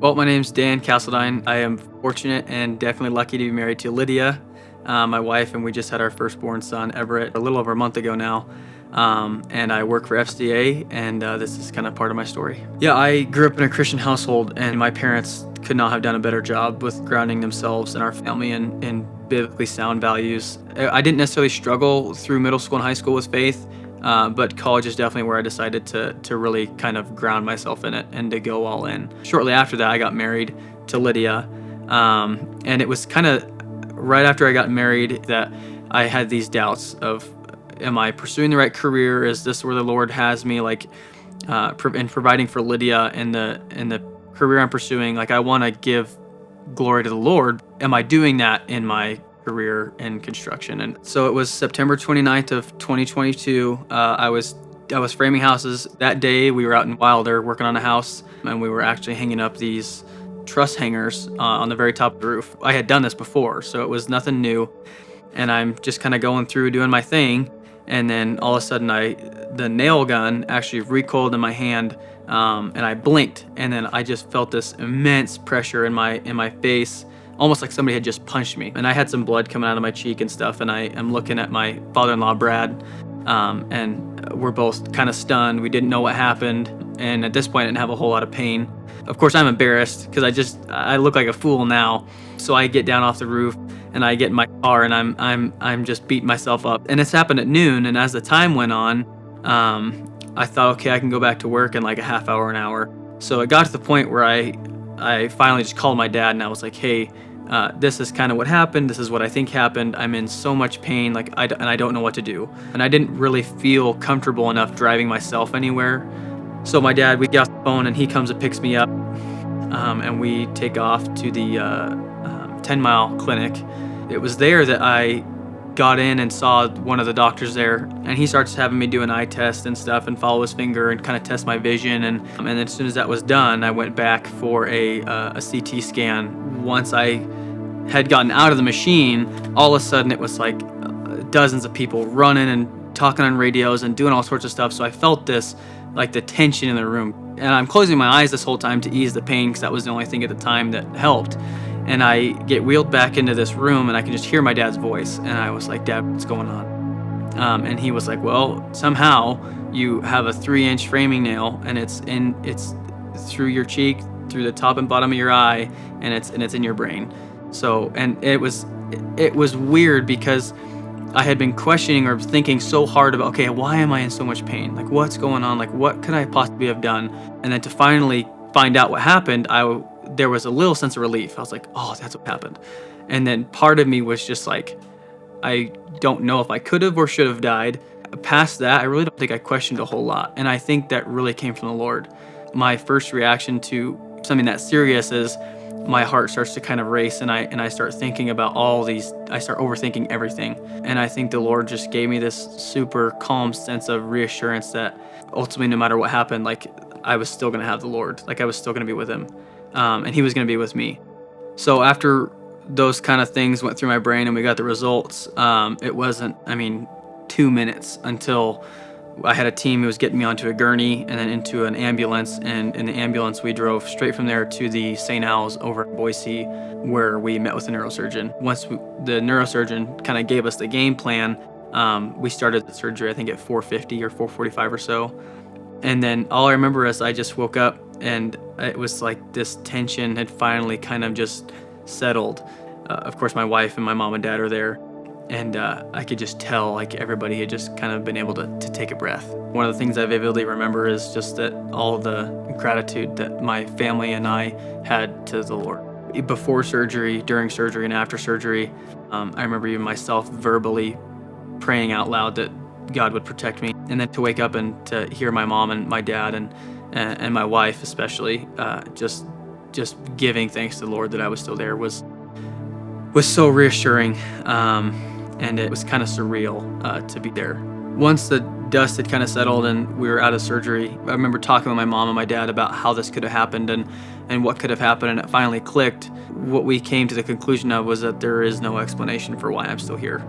Well, my name's Dan Castledine. I am fortunate and definitely lucky to be married to Lydia, my wife, and we just had our firstborn son, Everett, a little over a month ago now. And I work for FCA, and this is kind of part of my story. Yeah, I grew up in a Christian household, and my parents could not have done a better job with grounding themselves and our family in biblically sound values. I didn't necessarily struggle through middle school and high school with faith, but college is definitely where I decided to really kind of ground myself in it and to go all in. Shortly after that, I got married to Lydia, and it was kind of right after I got married that I had these doubts of, am I pursuing the right career? Is this where the Lord has me? Like, in providing for Lydia in the career I'm pursuing, like I want to give glory to the Lord. Am I doing that in my career in construction? And so it was September 29th of 2022. I was framing houses that day. We were out in Wilder working on a house, and we were actually hanging up these truss hangers on the very top of the roof. I had done this before, so it was nothing new. And I'm just kind of going through doing my thing, and then all of a sudden the nail gun actually recoiled in my hand, and I blinked, and then I just felt this immense pressure in my face, almost like somebody had just punched me. And I had some blood coming out of my cheek and stuff, and I am looking at my father-in-law, Brad, and we're both kind of stunned. We didn't know what happened, and at this point I didn't have a whole lot of pain. Of course, I'm embarrassed because I look like a fool now. So I get down off the roof and I get in my car, and I'm just beating myself up. And it's happened at noon, and as the time went on, I thought, okay, I can go back to work in like a half hour, an hour. So it got to the point where I finally just called my dad, and I was like, hey, this is kind of what happened. This is what I think happened. I'm in so much pain, and I don't know what to do. And I didn't really feel comfortable enough driving myself anywhere. So my dad, we get off the phone, and he comes and picks me up, and we take off to the 10-mile clinic. It was there that I got in and saw one of the doctors there, and he starts having me do an eye test and stuff and follow his finger and kind of test my vision. And then as soon as that was done, I went back for a CT scan. Once I had gotten out of the machine, all of a sudden it was like dozens of people running and talking on radios and doing all sorts of stuff. So I felt this, like the tension in the room. And I'm closing my eyes this whole time to ease the pain because that was the only thing at the time that helped. And I get wheeled back into this room, and I can just hear my dad's voice. And I was like, Dad, what's going on? And he was like, well, somehow you have a 3-inch framing nail, and it's through your cheek, through the top and bottom of your eye, and it's in your brain. So, and it was weird because I had been questioning or thinking so hard about, okay, why am I in so much pain? Like, what's going on? Like, what could I possibly have done? And then to finally find out what happened, there was a little sense of relief. I was like, oh, that's what happened. And then part of me was just like, I don't know if I could have or should have died. Past that, I really don't think I questioned a whole lot. And I think that really came from the Lord. My first reaction to something that serious is my heart starts to kind of race, and I start thinking about I start overthinking everything. And I think the Lord just gave me this super calm sense of reassurance that ultimately, no matter what happened, like I was still going to have the Lord. Like I was still going to be with him. And he was going to be with me. So after those kind of things went through my brain and we got the results, it wasn't, 2 minutes until I had a team who was getting me onto a gurney and then into an ambulance. And in the ambulance, we drove straight from there to the St. Al's over in Boise, where we met with the neurosurgeon. Once the neurosurgeon kind of gave us the game plan, we started the surgery, I think at 4:50 or 4:45 or so. And then all I remember is I just woke up, and it was like this tension had finally kind of just settled. Of course, my wife and my mom and dad are there, and I could just tell like everybody had just kind of been able to take a breath. One of the things I vividly remember is just that all the gratitude that my family and I had to the Lord. Before surgery, during surgery, and after surgery, I remember even myself verbally praying out loud that God would protect me. And then to wake up and to hear my mom and my dad and my wife especially just giving thanks to the Lord that I was still there was so reassuring, and it was kind of surreal to be there. Once the dust had kind of settled and we were out of surgery, I remember talking with my mom and my dad about how this could have happened and what could have happened, and it finally clicked. What we came to the conclusion of was that there is no explanation for why I'm still here.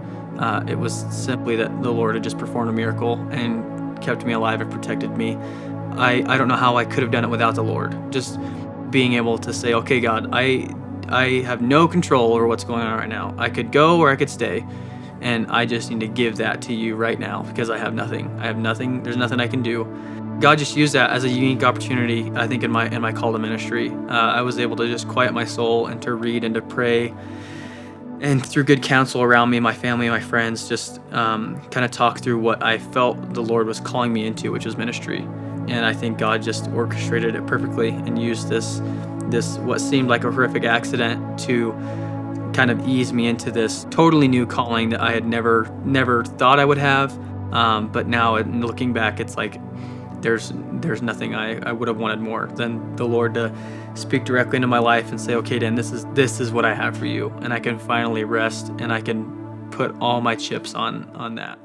It was simply that the Lord had just performed a miracle and kept me alive and protected me. I don't know how I could have done it without the Lord. Just being able to say, okay, God, I have no control over what's going on right now. I could go or I could stay, and I just need to give that to you right now because I have nothing. I have nothing. There's nothing I can do. God just used that as a unique opportunity, I think, in my call to ministry. I was able to just quiet my soul and to read and to pray, and through good counsel around me, my family, my friends, just kind of talk through what I felt the Lord was calling me into, which was ministry. And I think God just orchestrated it perfectly and used this what seemed like a horrific accident to kind of ease me into this totally new calling that I had never thought I would have. But now, looking back, it's like there's nothing I would have wanted more than the Lord to speak directly into my life and say, okay, Dan, this is what I have for you, and I can finally rest and I can put all my chips on that.